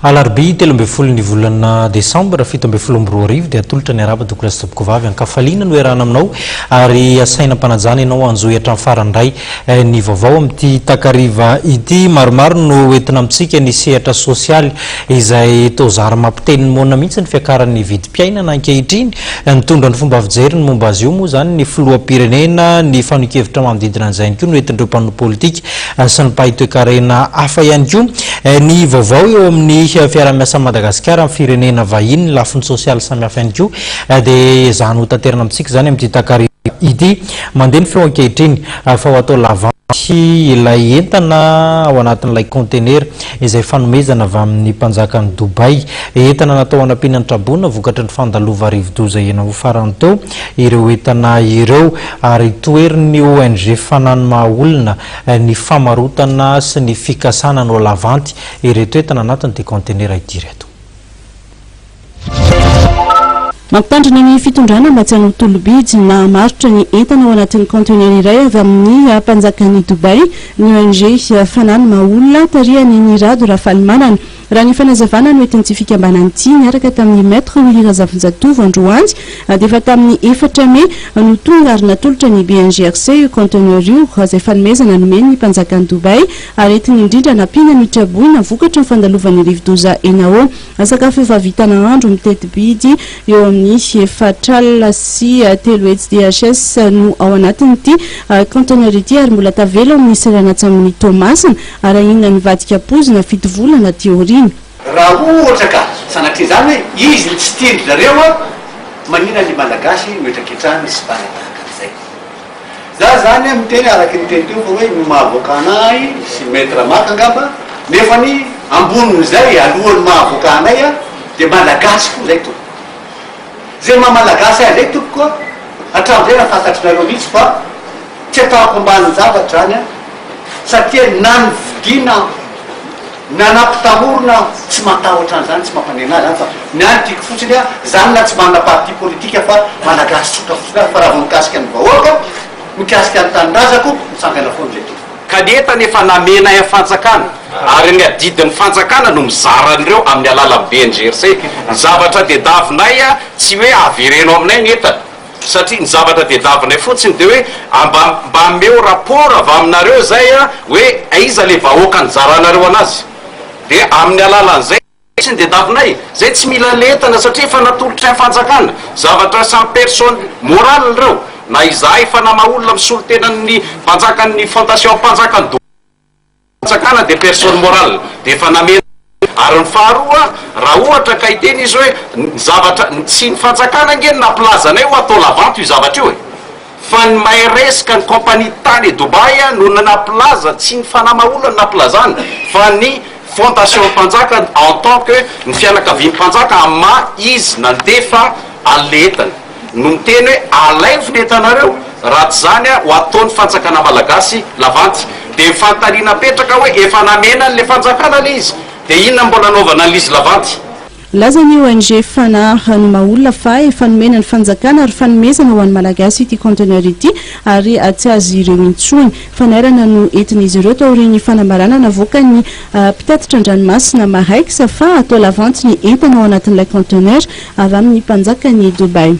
Alarbi telo amby folo ny volana Desembre fito amby folo amby roa arivo dia atolotra ny araba Douglas Tobokovavy ankafaliana no erana aminao ary asaina mpanajana ianao anjoy hatramin'ny farany iray ny vaovao amin'ity takariva ity maromaro no entina amintsika ny sehatra sosialy izay tozara mampiteny monina mihitsy ny fiakaran'ny vidim-piainana ankehitriny nitondra ny fomba fijery ny momba azy io moa zany ny filoham-pirenena ny fanikevitra manodidina an'izay ihany koa no entin'ireo mpanao politika sy ny mpahay-toekarena hafa ihany koa ny vaovao eo amin'ny fiara-miasa Madagasikara amin'ny firenena vahiny ny lafiny sosialy samihafa ihany koa dia zany ho tanterana amintsika zany amin'ity takariva ity mandeha ny feo ankehitriny fa ho atao lavanty ilay entana ao anatin'ilay conteneur izay fanomezana avy amin'ny mpanjakan'ny Dubai entana natao anampiana trabona vokatry ny fandalova rivo-doza ena ho farany teo ireo entana ireo ary toeriny ONG fanany mahaolona ny famarotana sy ny fikasana no lavanty ireto entana anatin'ity conteneur ity reto. Mampitandrina ny fitondrana mba tsy hanao tolobidy na marotra ny entana ao anatin'ny conteneur iray avy amin'ny mpanjakan'ny Dubai ny ONG fanany mahaolona tarihany ny rado Rafalimanana raha ny fanazavana no entin'ny tsy fikambanan'ity niaraka tamin'ny maître Willy Zafinjatovo Androanjy dia efa tamin'ny 4 Mey no tonga ary natolotra ny BNGRC conteneur io izay fanomezana nomeny ny mpanjakan'ny Dubai ary entin'ny indrindra nampiana ny traboina vokatra ny fandalovan'ny rivo-doza enao sakafo efa vitana andro mitety-bidy eo amin'ny 4 alina sy 3 HDHS no ao anatin'ity conteneur ity ary mbola tavela amin'ny serana amin'ny Tomasina ary inona ny vadika pozina fito volana teoria raha ohatra ka sanatria zany hoe izy tsy tiany zareo manina ny malagasy mihoetraketrany sy panatahakazay za zany miteny araky ny teny teo fa hoe no mahavoaka anay sy maître maka angamba nefa ny amboniny zay alohan'ny mahavoaka anay dia malagasy koa zay to zay maha-malagasy zay toko koa hatramin'izay raha fantatrinareo mihitsy fa tsy ataoko amban'ny zavatra zany satria na ny vidina nanampitamorona tsy matahotra an'izany tsy mampanena zany fa ny any tiako fotsiny zany na tsy manana parti politika fa malagasy tsotra fotsiny fa raha mikasika ny vahoaka mikasika ny tanindrazako mitsangana foana zay to kanetany efa namena fanjakana ary ny adidin'ny fanjakana no mizaran'ireo amin'ny alalan'ny BNGRC ny zavatra tediavinay tsy hoe averenao aminay ny entana satria ny zavatra tediavinay fotsiny dia hoe mba meo rapport avy aminareo zay hoe aiza le vahoaka ny zaranareo anazy dia amin'ny alalan'izay tsy ny tediavinay zay tsy mila lentana satria efa natolotra ny fanjakana zavatra samy personne morale reo na izahay fanamaolona misolo tenan'ny mpanjakan'ny fondation mpanjakany fanjakana dia personne morale dia efa namena ary ny faharoa raha ohatra ka hiteny izy hoe zavatra tsy ny fanjakana ngeny naplazanay ho atao lavanto io zavatra io fa ny mahay resaka ny compagnie tany Dubai no naplaza tsy ny fanamaolana naplazana fa ny fondation mpanjaka en tant que ny fianakavian'ny mpanjaka ama izy nandefa aletany no miteny hoe alaivy nentanareo raha tsy zany ho ataon'ny fanjakana malagasy lavanty dia fantariana petraka hoe efa namena n'le fanjakana le izy dia inona mbola naovana an'izy lavanty laza ny ONG fanahany maolona fa efa nomena ny fanjakana ary fanomezana ho an'ny malagasy ity conteneur ity ary tsy azy ireo intsoiny fanairana no entin'izy ireo taoriny fanambarana navoaka ny mpitatitra an-dranomasina mahaiksa fa atao lavanty ny entana ao anatin'ilay conteneur avy amin'ny mpanjakany Dubai.